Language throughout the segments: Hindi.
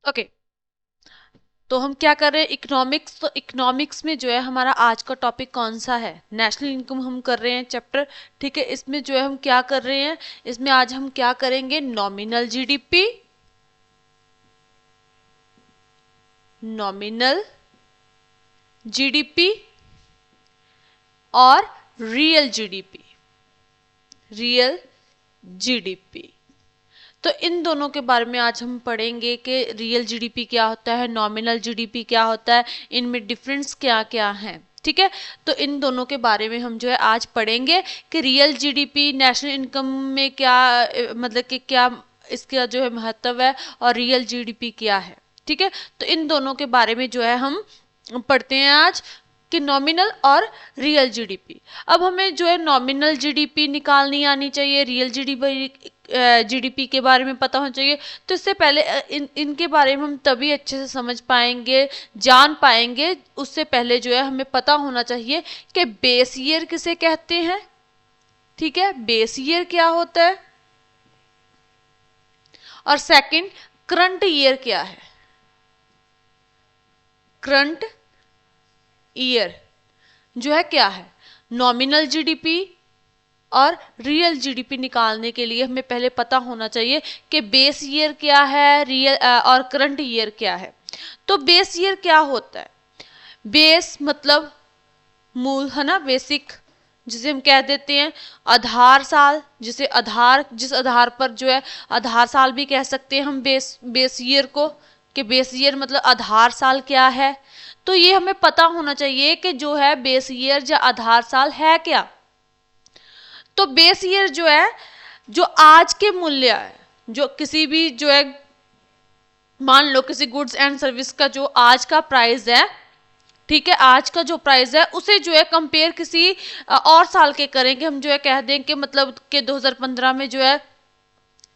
ओके, तो हम क्या कर रहे हैं, इकोनॉमिक्स। तो इकोनॉमिक्स में जो है हमारा आज का टॉपिक कौन सा है, नेशनल इनकम हम कर रहे हैं चैप्टर। ठीक है, इसमें जो है हम क्या कर रहे हैं, इसमें आज हम क्या करेंगे, नॉमिनल जीडीपी, नॉमिनल जीडीपी और रियल जीडीपी, रियल जीडीपी। तो इन दोनों के बारे में आज हम पढ़ेंगे कि रियल जीडीपी क्या होता है, नॉमिनल जीडीपी क्या होता है, इनमें डिफरेंस क्या क्या है। ठीक है, तो इन दोनों के बारे में हम जो है आज पढ़ेंगे कि रियल जीडीपी नेशनल इनकम में क्या मतलब कि क्या इसका जो है महत्व है, और रियल जीडीपी क्या है। ठीक है, तो इन दोनों के बारे में जो है हम पढ़ते हैं आज कि नॉमिनल और रियल जीडीपी। अब हमें जो है नॉमिनल जीडीपी निकालनी आनी चाहिए, रियल जीडीपी के बारे में पता होना चाहिए। तो इससे पहले इनके बारे में हम तभी अच्छे से समझ पाएंगे, जान पाएंगे। उससे पहले जो है हमें पता होना चाहिए कि बेस ईयर किसे कहते हैं। ठीक है, बेस ईयर क्या होता है, और सेकंड करंट ईयर क्या है। करंट ईयर जो है क्या है, नॉमिनल जीडीपी और रियल जीडीपी निकालने के लिए हमें पहले पता होना चाहिए कि बेस ईयर क्या है, रियल और करंट ईयर क्या है। तो बेस ईयर क्या होता है, बेस मतलब मूल है ना, बेसिक, जिसे हम कह देते हैं आधार साल, जिसे आधार, जिस आधार पर जो है आधार साल भी कह सकते हैं हम बेस ईयर को, कि बेस ईयर मतलब आधार साल क्या है। तो ये हमें पता होना चाहिए कि जो है बेस ईयर या आधार साल है क्या। तो बेस ईयर जो है, जो आज के मूल्य है, जो किसी भी जो है, मान लो किसी गुड्स एंड सर्विस का जो आज का प्राइस है, ठीक है, आज का जो प्राइस है उसे जो है कंपेयर किसी और साल के करेंगे। हम जो है कह दें कि मतलब कि 2015 में जो है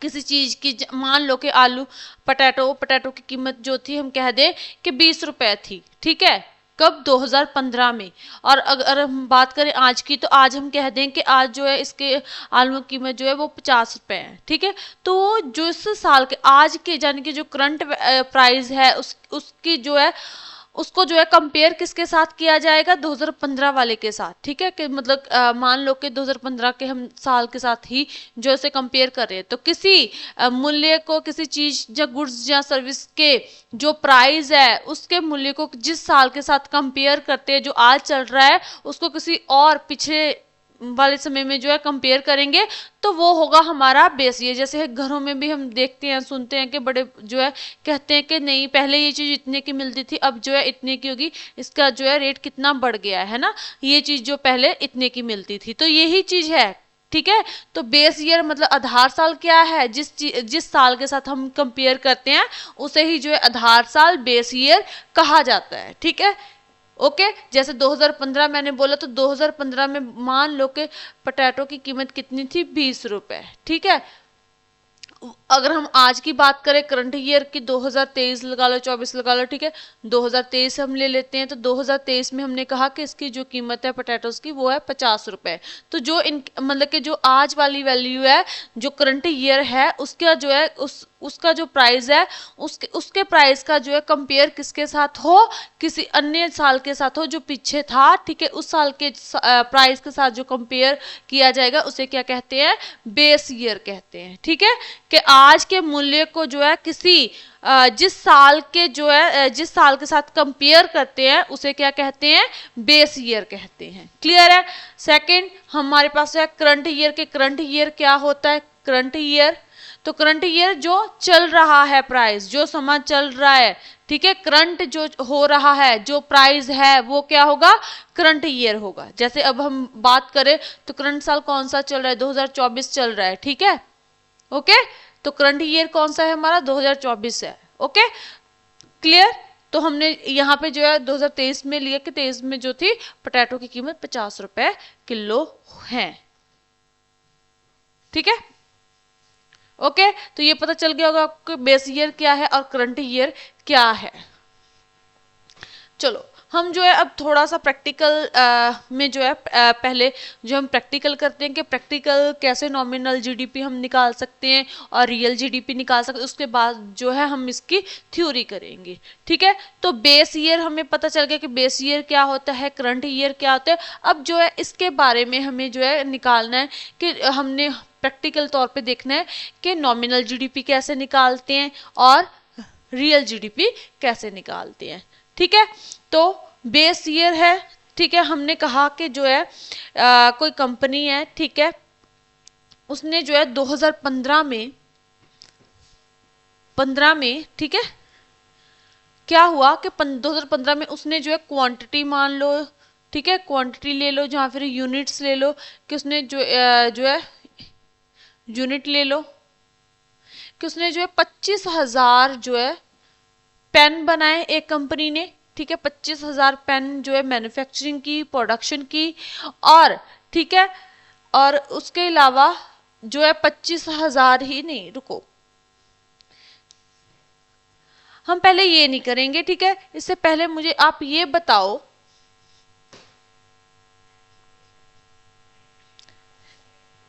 किसी चीज की, मान लो कि आलू, पटैटो की कीमत जो थी हम कह दें कि 20 रुपए थी। ठीक है, कब, 2015 में। और अगर हम बात करें आज की, तो आज हम कह दें कि आज जो है इसके आलू की कीमत जो है वो 50 रुपए है। ठीक है, तो जो इस साल के आज के यानी कि जो करंट प्राइस है उसकी जो है, उसको जो है कंपेयर किसके साथ किया जाएगा, 2015 वाले के साथ। ठीक है, कि मतलब मान लो कि 2015 के हम साल के साथ ही जो इसे कंपेयर कर रहे हैं। तो किसी मूल्य को, किसी चीज या गुड्स या सर्विस के जो प्राइस है उसके मूल्य को जिस साल के साथ कंपेयर करते हैं, जो आज चल रहा है, उसको किसी और पिछले वाले समय में जो है कंपेयर करेंगे, तो वो होगा हमारा बेस ईयर। जैसे घरों में भी हम देखते हैं, सुनते हैं कि बड़े जो है कहते हैं कि नहीं, पहले ये चीज इतने की मिलती थी, अब जो है इतने की होगी, इसका जो है रेट कितना बढ़ गया है ना, ये चीज जो पहले इतने की मिलती थी। तो यही चीज है। ठीक है, तो बेस ईयर मतलब आधार साल क्या है, जिस साल के साथ हम कंपेयर करते हैं उसे ही जो है आधार साल, बेस ईयर कहा जाता है। ठीक है, ओके। जैसे 2015 मैंने बोला, तो 2015 में मान लो कि पटैटो की कीमत कितनी थी, 20 रुपए। ठीक है, अगर हम आज की बात करें करंट ईयर की, 2023 लगा लो, 24 लगा लो, ठीक है, 2023 हम ले लेते हैं। तो 2023 में हमने कहा कि इसकी जो कीमत है पोटैटोस की वो है 50 रुपए। तो जो इन मतलब कि जो आज वाली वैल्यू है, जो करंट ईयर है, उसका जो है उसका जो प्राइस है, उसके उसके प्राइस का जो है कंपेयर किसके साथ हो, किसी अन्य साल के साथ हो जो पीछे था। ठीक है, उस साल के प्राइस के साथ जो कंपेयर किया जाएगा उसे क्या कहते हैं, बेस ईयर कहते हैं। ठीक है, कि आज के मूल्य को जो है किसी जिस साल के जो है जिस साल के साथ कंपेयर करते हैं उसे क्या कहते हैं, बेस ईयर कहते हैं। क्लियर है। सेकंड हमारे पास है करंट ईयर के। करंट ईयर क्या होता है, करंट ईयर, तो करंट ईयर जो चल रहा है प्राइस, जो समय चल रहा है। ठीक है, करंट जो हो रहा है, जो प्राइस है, वो क्या होगा, करंट ईयर होगा। जैसे अब हम बात करें तो करंट साल कौन सा चल रहा है, 2024 चल रहा है। ठीक है, ओके, तो करंट ईयर कौन सा है हमारा, 2024 है। Okay, clear. तो हमने यहाँ पे जो है 2023 में लिया कि 23 में जो थी पोटैटो की कीमत 50 रुपए किलो है। ठीक है, ओके, तो ये पता चल गया होगा आपको बेस ईयर क्या है और करंट ईयर क्या है। चलो हम जो है अब थोड़ा सा प्रैक्टिकल में जो है पहले जो हम प्रैक्टिकल करते हैं कि प्रैक्टिकल कैसे नॉमिनल जीडीपी हम निकाल सकते हैं और रियल जीडीपी निकाल सकते हैं, उसके बाद जो है हम इसकी थ्योरी करेंगे। ठीक है, तो बेस ईयर हमें पता चल गया कि बेस ईयर क्या होता है, करंट ईयर क्या होता है। अब जो है इसके बारे में हमें जो है निकालना है कि हमने प्रैक्टिकल तौर पे देखना है कि नॉमिनल जीडीपी कैसे निकालते हैं और रियल जीडीपी कैसे निकालते हैं। ठीक है, तो बेस ईयर है, ठीक है, हमने कहा कि जो है कोई कंपनी है, ठीक है, उसने जो है 2015 में ठीक है क्या हुआ कि 2015 में उसने जो है क्वांटिटी मान लो, ठीक है, क्वांटिटी ले लो, जहां फिर यूनिट्स ले लो कि उसने जो है यूनिट ले लो कि उसने जो है 25,000 जो है पेन बनाए एक कंपनी ने। ठीक है, 25,000 पेन जो है मैन्युफैक्चरिंग की, प्रोडक्शन की, और ठीक है, और उसके अलावा जो है 25,000 ही नहीं, रुको, हम पहले ये नहीं करेंगे। ठीक है, इससे पहले मुझे आप ये बताओ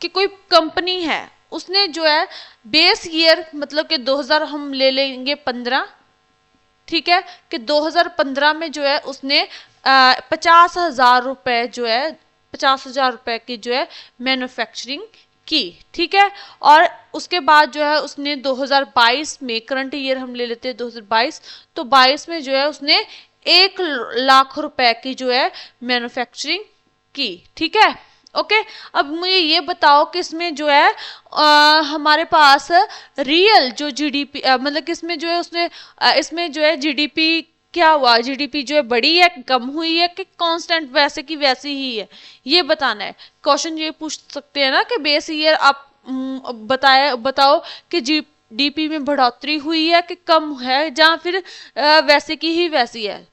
कि कोई कंपनी है, उसने जो है बेस ईयर मतलब कि 2000 हम ले लेंगे 15, ठीक है, कि 2015 में जो है उसने 50,000 रुपए जो है 50,000 रुपए की जो है मैन्युफैक्चरिंग की। ठीक है, और उसके बाद जो है उसने 2022 में, करंट ईयर हम ले लेते हैं 2022, तो 22 में जो है उसने 1,00,000 रुपए की जो है मैन्युफैक्चरिंग की। ठीक है, ओके, अब मुझे ये बताओ कि इसमें जो है हमारे पास रियल जो जीडीपी मतलब कि इसमें जो है उसने इसमें जो है जीडीपी क्या हुआ, जीडीपी जो है बढ़ी है, कम हुई है, कि कांस्टेंट वैसे की वैसी ही है, ये बताना है। क्वेश्चन ये पूछ सकते हैं ना कि बेस ईयर आप बताओ कि जीडीपी में बढ़ोतरी हुई है कि कम है, जहां फिर वैसे की ही वैसी है।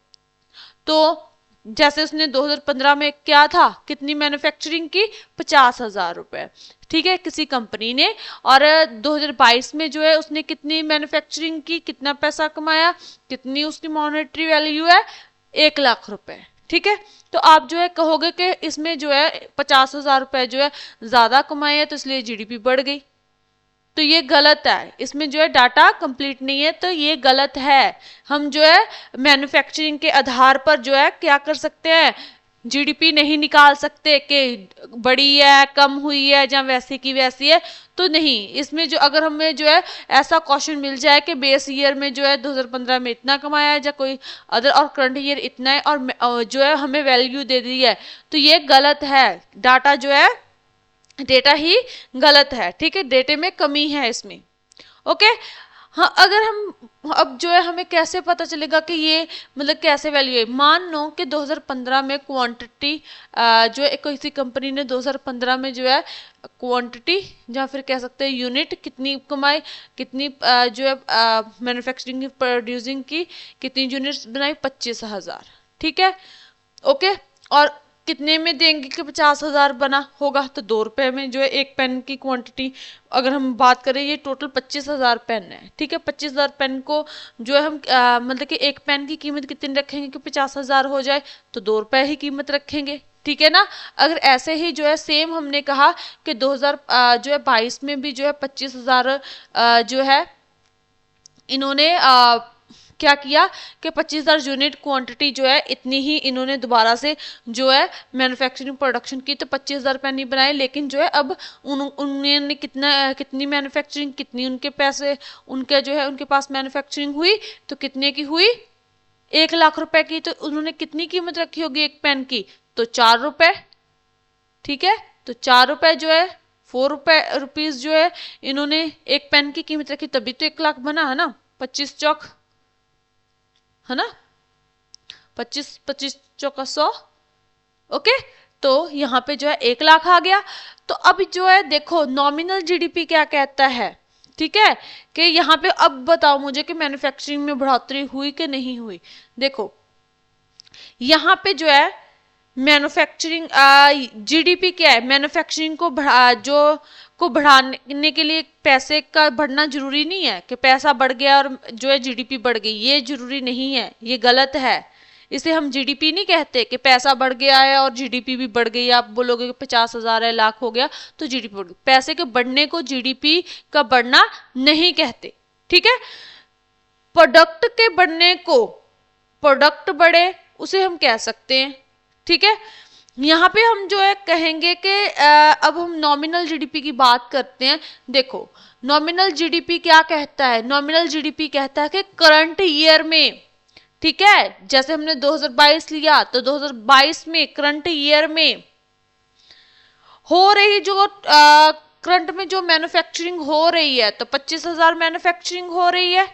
तो जैसे उसने 2015 में क्या था, कितनी मैन्युफैक्चरिंग की, 50,000 रुपए, ठीक है, किसी कंपनी ने, और 2022 में जो है उसने कितनी मैन्युफैक्चरिंग की, कितना पैसा कमाया, कितनी उसकी मॉनेटरी वैल्यू है, 1,00,000 रुपए। ठीक है, तो आप जो है कहोगे कि इसमें जो है 50,000 रुपए जो है ज्यादा कमाए हैं तो इसलिए जीडीपी बढ़ गई, तो ये गलत है, इसमें जो है डाटा कंप्लीट नहीं है, तो ये गलत है। हम जो है मैन्युफैक्चरिंग के आधार पर जो है क्या कर सकते हैं, जीडीपी नहीं निकाल सकते कि बड़ी है, कम हुई है, या वैसी की वैसी है, तो नहीं। इसमें जो अगर हमें जो है ऐसा क्वेश्चन मिल जाए कि बेस ईयर में जो है 2015 में इतना कमाया है या कोई अदर, और करंट ईयर इतना है, और जो है हमें वैल्यू दे दी है, तो ये गलत है, डाटा जो है डेटा ही गलत है। ठीक है, डेटे में कमी है इसमें। ओके, हाँ, अगर हम अब जो है हमें कैसे पता चलेगा कि ये मतलब कैसे वैल्यू है, मान लो कि 2015 में क्वांटिटी जो है किसी कंपनी ने 2015 में जो है क्वांटिटी या फिर कह सकते हैं यूनिट कितनी कमाई, कितनी जो है मैन्युफैक्चरिंग प्रोड्यूसिंग की, कितनी यूनिट्स बनाई, 25,000। ठीक है, ओके, और कितने में देंगे कि 50,000 बना होगा, तो 2 रुपए में जो है एक पेन की क्वांटिटी, अगर हम बात करें ये टोटल 25,000 पेन है। ठीक है, 25,000 पेन को जो है हम मतलब कि एक पेन की कीमत कितनी रखेंगे कि 50,000 हो जाए, तो 2 रुपए ही कीमत रखेंगे। ठीक है ना, अगर ऐसे ही जो है सेम हमने कहा कि 2000 जो है 22 में भी जो है 25,000 जो है इन्होंने क्या किया कि 25,000 यूनिट क्वांटिटी जो है इतनी ही इन्होंने दोबारा से जो है मैन्युफैक्चरिंग प्रोडक्शन की, तो 25,000 पेन नहीं बनाए, लेकिन जो है अब उन्होंने कितनी मैन्युफैक्चरिंग, कितनी उनके पैसे, उनके जो है उनके पास मैन्युफैक्चरिंग हुई, तो कितने की हुई, 1,00,000 रुपए की, तो उन्होंने कितनी कीमत रखी होगी एक पेन की, तो 4 रुपए। ठीक है, तो 4 रुपए जो है 4 रुपीज जो है इन्होंने एक पेन की कीमत रखी, तभी तो 1,00,000 बना है ना, 25 चौक है ना, 25 चौका 100। ओके, तो यहाँ पे जो है 1,00,000 आ गया। तो अब जो है देखो नॉमिनल जीडीपी क्या कहता है, ठीक है, कि यहाँ पे अब बताओ मुझे कि मैन्युफैक्चरिंग में बढ़ोतरी हुई कि नहीं हुई। देखो यहाँ पे जो है मैन्युफैक्चरिंग जीडीपी क्या है, मैन्युफैक्चरिंग को बढ़ाने के लिए पैसे का बढ़ना जरूरी नहीं है कि पैसा बढ़ गया और जो है जीडीपी बढ़ गई, ये जरूरी नहीं है, ये गलत है। इसे हम जीडीपी नहीं कहते कि पैसा बढ़ गया है और जीडीपी भी बढ़ गई। आप बोलोगे कि 50,000 है, लाख हो गया तो जीडीपी बढ़ गई। पैसे के बढ़ने को जीडीपी का बढ़ना नहीं कहते, ठीक है। प्रोडक्ट के बढ़ने को, प्रोडक्ट बढ़े उसे हम कह सकते हैं, ठीक है। यहाँ पे हम जो है कहेंगे कि अब हम नॉमिनल जीडीपी की बात करते हैं। देखो नॉमिनल जीडीपी क्या कहता है, नॉमिनल जीडीपी कहता है कि करंट ईयर में, ठीक है, जैसे हमने 2022 लिया तो 2022 में करंट ईयर में हो रही जो करंट में जो मैन्युफैक्चरिंग हो रही है तो 25,000 मैन्युफैक्चरिंग हो रही है,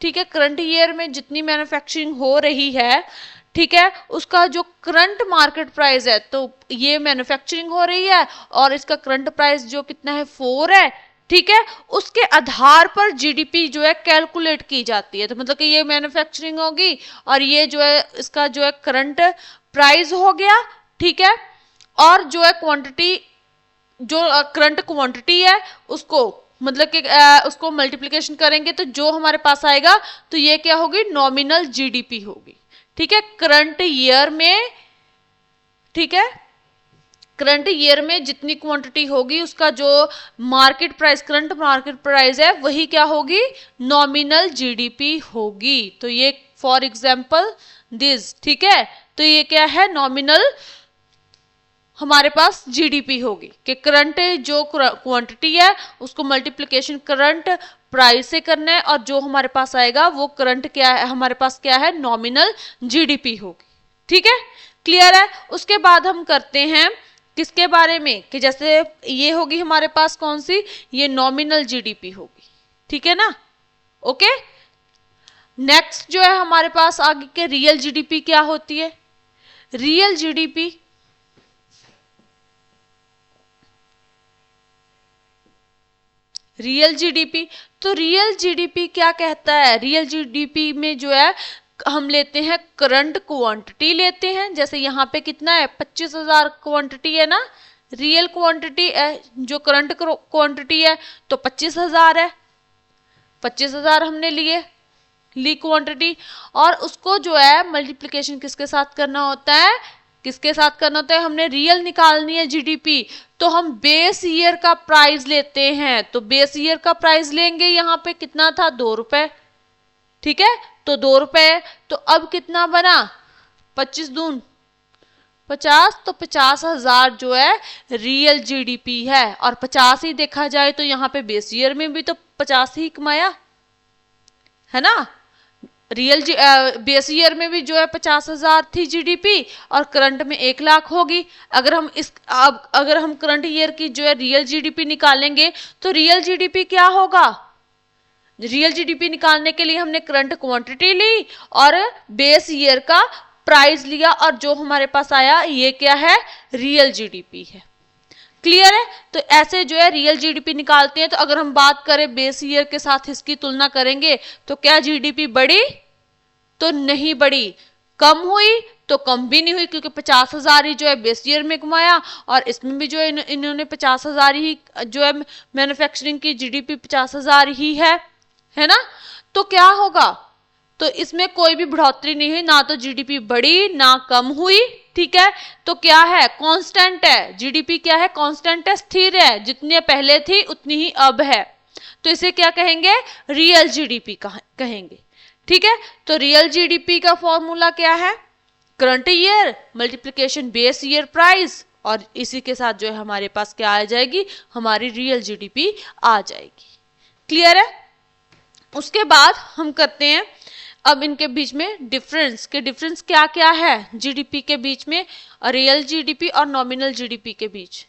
ठीक है। करंट ईयर में जितनी मैन्युफैक्चरिंग हो रही है, ठीक है, उसका जो करंट मार्केट प्राइस है तो ये मैन्युफैक्चरिंग हो रही है और इसका करंट प्राइस जो कितना है 4 है, ठीक है। उसके आधार पर जीडीपी जो है कैलकुलेट की जाती है। तो मतलब कि ये मैन्युफैक्चरिंग होगी और ये जो है इसका जो है करंट प्राइस हो गया, ठीक है। और जो है क्वांटिटी, जो करंट क्वांटिटी है उसको मतलब कि उसको मल्टीप्लिकेशन करेंगे तो जो हमारे पास आएगा तो ये क्या होगी, नॉमिनल जीडीपी होगी, ठीक है। करंट ईयर में, ठीक है, करंट ईयर में जितनी क्वांटिटी होगी उसका जो market price, current market price है वही क्या होगी, नॉमिनल जीडीपी होगी। तो ये फॉर एग्जांपल दिस, ठीक है। तो ये क्या है, नॉमिनल हमारे पास जीडीपी होगी कि करंट जो क्वांटिटी है उसको मल्टीप्लिकेशन करंट प्राइस से करना है और जो हमारे पास आएगा वो करंट क्या है, हमारे पास क्या है, नॉमिनल जीडीपी होगी, ठीक है। क्लियर है। उसके बाद हम करते हैं किसके बारे में कि जैसे ये होगी हमारे पास कौन सी, ये नॉमिनल जीडीपी होगी, ठीक है ना। ओके, नेक्स्ट जो है हमारे पास आगे के रियल जीडीपी क्या होती है। रियल जीडीपी रियल जीडीपी, तो रियल जीडीपी क्या कहता है, रियल जीडीपी में जो है हम लेते हैं करंट क्वांटिटी लेते हैं। जैसे यहाँ पे कितना है, 25,000 क्वांटिटी है ना, रियल क्वांटिटी है, जो करंट क्वांटिटी है तो 25,000 है, 25,000 हमने ली क्वांटिटी और उसको जो है मल्टीप्लिकेशन किसके साथ करना होता है, किसके साथ करना होता है, हमने रियल निकालनी है जीडीपी तो हम बेस ईयर का प्राइस लेते हैं। तो बेस ईयर का प्राइस लेंगे, यहाँ पे कितना था, 2 रुपए, ठीक है। तो 2 रुपए, तो अब कितना बना, 25 दून 50, तो 50,000 जो है रियल जीडीपी है। और 50 ही देखा जाए तो यहाँ पे बेस ईयर में भी तो 50 ही कमाया है ना। रियल बेस ईयर में भी जो है 50,000 थी जीडीपी और करंट में 1 लाख होगी। अगर हम करंट ईयर की जो है रियल जीडीपी निकालेंगे तो रियल जीडीपी क्या होगा, रियल जीडीपी निकालने के लिए हमने करंट क्वांटिटी ली और बेस ईयर का प्राइस लिया और जो हमारे पास आया ये क्या है, रियल जीडीपी है। क्लियर है। तो ऐसे जो है रियल जीडीपी निकालते हैं। तो अगर हम बात करें बेस ईयर के साथ इसकी तुलना करेंगे तो क्या जीडीपी बढ़ी, तो नहीं बढ़ी, कम हुई तो कम भी नहीं हुई क्योंकि 50,000 ही जो है बेस ईयर में कमाया और इसमें भी जो है इन्होंने 50,000 ही जो है मैन्युफैक्चरिंग की जीडीपी 50,000 ही है ना। तो क्या होगा, तो इसमें कोई भी बढ़ोतरी नहीं हुई, ना तो जीडीपी बढ़ी ना कम हुई, ठीक है। तो क्या है, कांस्टेंट है, जीडीपी क्या है, कांस्टेंट है, स्थिर है, जितनी पहले थी उतनी ही अब है। तो इसे क्या कहेंगे, रियल जीडीपी कहेंगे, ठीक है। तो रियल जीडीपी का फॉर्मूला क्या है, current year multiplication base year price और इसी के साथ जो है हमारे पास क्या आ जाएगी, हमारी रियल जीडीपी आ जाएगी। क्लियर है। उसके बाद हम करते हैं अब इनके बीच में डिफरेंस के, डिफरेंस क्या क्या है जीडीपी के बीच में, रियल जीडीपी और नॉमिनल जीडीपी के बीच।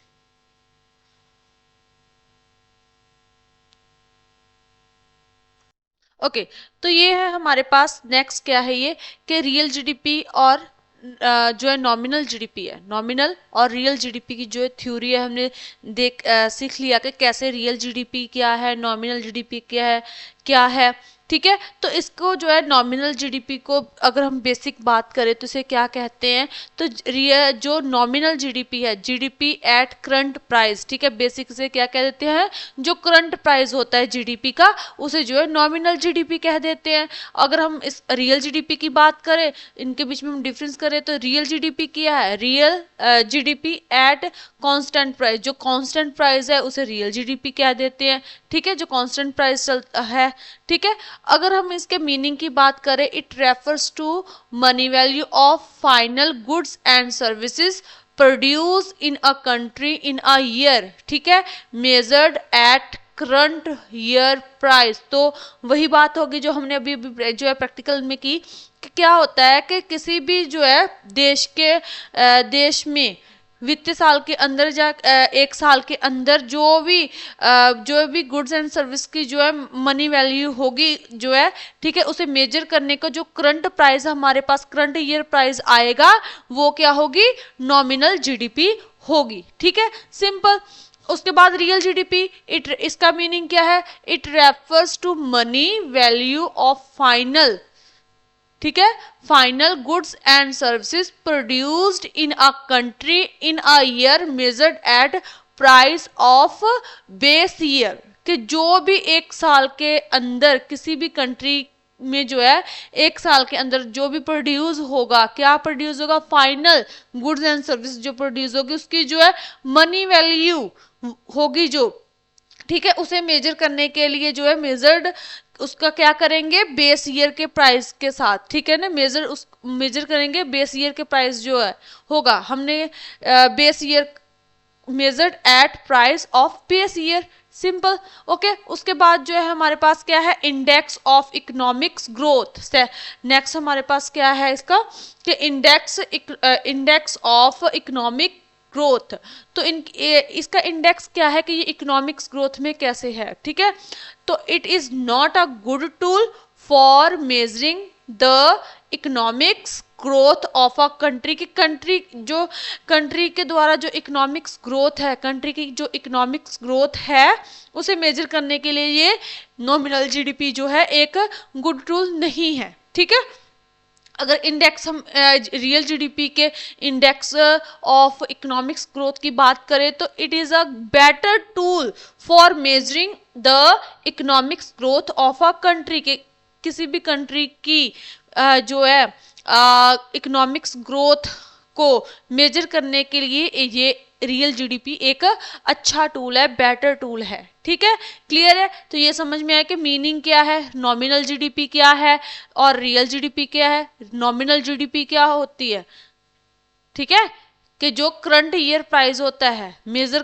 ओके, तो ये है हमारे पास नेक्स्ट क्या है ये कि रियल जीडीपी और जो है नॉमिनल जीडीपी है, नॉमिनल और रियल जीडीपी की जो है थ्योरी है हमने सीख लिया कि कैसे रियल जीडीपी क्या है, नॉमिनल जीडीपी क्या है, क्या है, ठीक है। तो इसको जो है नॉमिनल जीडीपी को अगर हम बेसिक बात करें तो इसे क्या कहते हैं, तो जो नॉमिनल जीडीपी है, जीडीपी एट करंट प्राइस, ठीक है, बेसिक से क्या कह देते हैं, जो करंट प्राइस होता है जीडीपी का उसे जो है नॉमिनल जीडीपी कह देते हैं। अगर हम इस रियल जीडीपी की बात करें, इनके बीच में हम डिफरेंस करें तो रियल जीडीपी क्या है, real GDP at constant price, जो कांस्टेंट प्राइस है उसे रियल जीडीपी कह देते हैं, ठीक है, जो कांस्टेंट प्राइस है, ठीक है। अगर हम इसके मीनिंग की बात करें, it refers to money value of final goods and services produce in a country in a year, ठीक है, measured at current year price. तो वही बात होगी जो हमने अभी जो है प्रैक्टिकल में की, कि क्या होता है कि किसी भी जो है देश में वित्तीय साल के अंदर एक साल के अंदर जो भी गुड्स एंड सर्विस की जो है मनी वैल्यू होगी जो है, ठीक है, उसे मेजर करने का जो करंट प्राइस हमारे पास करंट ईयर प्राइस आएगा वो क्या होगी, नॉमिनल जीडीपी होगी, ठीक है, सिंपल। उसके बाद रियल जीडीपी, इसका मीनिंग क्या है, it refers to money value of final, ठीक है, final goods and services produced in a country in a year measured at price of base year, कि जो भी एक साल के अंदर किसी भी कंट्री में जो है एक साल के अंदर जो भी प्रोड्यूस होगा, क्या प्रोड्यूस होगा, फाइनल गुड्स एंड सर्विस जो प्रोड्यूस होगी उसकी जो है मनी वैल्यू होगी जो, ठीक है, उसे मेजर करने के लिए जो है मेजर्ड उसका क्या करेंगे, बेस ईयर के प्राइस के साथ, ठीक है ना, मेजर करेंगे बेस ईयर के प्राइस जो है होगा, हमने base year measured at price of base year, simple, okay. उसके बाद जो है हमारे पास क्या है, index of economics growth, next हमारे पास क्या है इसका, कि इंडेक्स ऑफ इकोनॉमिक ग्रोथ। तो इसका इंडेक्स क्या है कि ये इकोनॉमिक्स ग्रोथ में कैसे है, ठीक है। तो it is not a good tool for measuring the economics growth of a country, की कंट्री के द्वारा जो इकोनॉमिक्स ग्रोथ है, कंट्री की जो इकोनॉमिक्स ग्रोथ है उसे मेजर करने के लिए ये नॉमिनल जीडीपी जो है एक गुड टूल नहीं है, ठीक है। अगर इंडेक्स हम रियल जीडीपी के इंडेक्स ऑफ इकोनॉमिक्स ग्रोथ की बात करें तो it is a better tool for measuring the economics growth of a country, के किसी भी कंट्री की जो है इकोनॉमिक्स ग्रोथ को मेजर करने के लिए ये रियल जीडीपी एक अच्छा टूल है, बेटर टूल है, ठीक है, क्लियर है। तो ये समझ में आया कि मीनिंग क्या है, नॉमिनल जीडीपी क्या है और रियल जीडीपी क्या है। नॉमिनल जीडीपी क्या होती है, ठीक है, कि जो करंट ईयर प्राइस होता है मेजर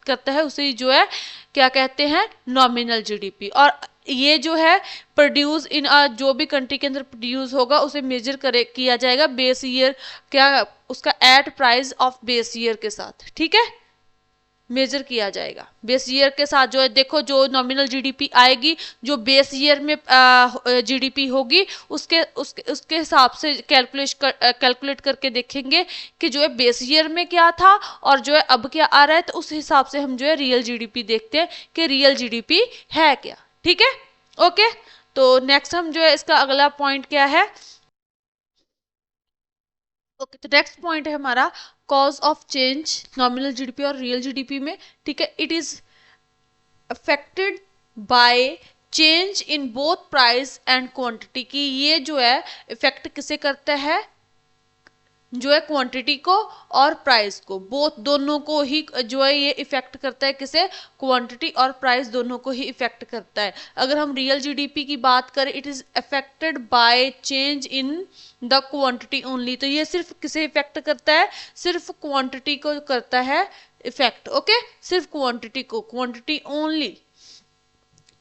करता है उसे जो है क्या कहते हैं, नॉमिनल जीडीपी। और ये जो है प्रोड्यूस इन जो भी कंट्री के अंदर प्रोड्यूस होगा उसे मेजर किया जाएगा बेस ईयर, क्या उसका at price of base year के साथ, ठीक है, मेजर किया जाएगा बेस ईयर के साथ। जो है देखो जो नॉमिनल जीडीपी आएगी, जो बेस ईयर में जीडीपी होगी उसके हिसाब से कैलकुलेट करके देखेंगे कि जो है बेस ईयर में क्या था और जो है अब क्या आ रहा है, तो उस हिसाब से हम जो है रियल जीडीपी देखते हैं कि रियल जीडीपी है क्या, ठीक है, ओके। तो नेक्स्ट हम जो है इसका अगला पॉइंट क्या है, ओके, तो नेक्स्ट पॉइंट है हमारा cause of change nominal GDP और रियल जीडीपी में, ठीक है। It is affected by change in both price and quantity, की ये जो है इफेक्ट किसे करता है, जो है क्वांटिटी को और प्राइस को, बोथ दोनों को ही जो है ये इफेक्ट करता है, किसे, क्वांटिटी और प्राइस दोनों को ही इफेक्ट करता है। अगर हम रियल जीडीपी की बात करें, it is affected by change in the quantity only, तो ये सिर्फ किसे इफेक्ट करता है, सिर्फ क्वांटिटी को करता है इफेक्ट, ओके, सिर्फ क्वांटिटी को, क्वांटिटी ओनली।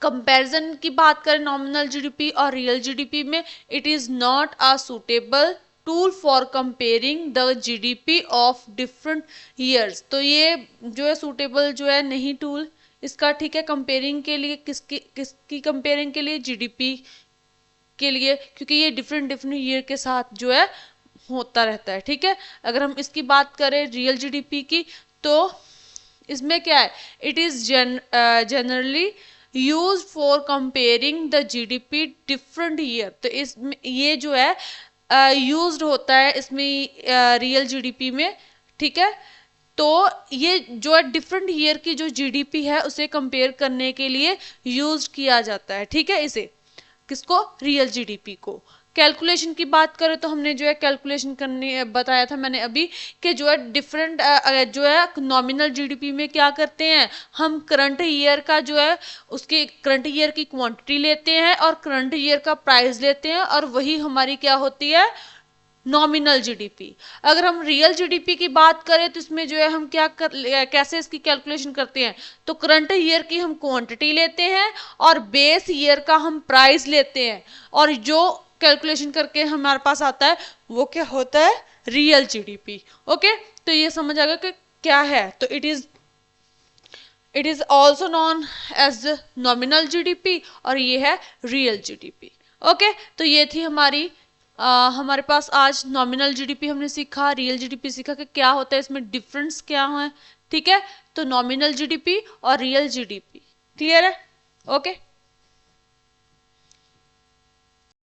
कंपैरिजन की बात करें नॉमिनल जीडीपी और रियल जीडीपी में, it is not a suitable tool for comparing the GDP of different years, तो ये जो है सूटेबल जो है नहीं टूल इसका, ठीक है, कंपेयरिंग के लिए, किसकी कंपेयरिंग के लिए, जीडीपी के लिए, क्योंकि ये डिफरेंट ईयर के साथ जो है होता रहता है, ठीक है। अगर हम इसकी बात करें रियल जीडीपी की, तो इसमें क्या है, it is generally use for comparing the GDP different year. तो इसमें ये जो है यूज्ड होता है इसमें रियल जीडीपी में, ठीक है। तो ये जो है डिफरेंट ईयर की जो जीडीपी है उसे कंपेयर करने के लिए यूज किया जाता है, ठीक है। इसे किसको, रियल जीडीपी को। कैलकुलेशन की बात करें तो हमने जो है कैलकुलेशन करने बताया था मैंने अभी कि जो है डिफरेंट जो है नॉमिनल जीडीपी में क्या करते हैं हम, करंट ईयर का जो है उसके करंट ईयर की क्वांटिटी लेते हैं और करंट ईयर का प्राइस लेते हैं, और वही हमारी क्या होती है, नॉमिनल जीडीपी। अगर हम रियल जीडीपी की बात करें तो इसमें जो है हम कैसे इसकी कैलकुलेशन करते हैं, तो करंट ईयर की हम क्वांटिटी लेते हैं और बेस ईयर का हम प्राइस लेते हैं, और जो कैलकुलेशन करके हमारे पास आता है वो क्या होता है, रियल जीडीपी। ओके, तो ये समझ आ गया कि क्या है। तो it is also known as nominal GDP और ये है रियल जीडीपी। ओके, तो ये थी हमारे पास आज नॉमिनल जीडीपी हमने सीखा, रियल जीडीपी सीखा कि क्या होता है, इसमें डिफरेंस क्या है, ठीक है। तो नॉमिनल जीडीपी और रियल जीडीपी क्लियर है। ओके।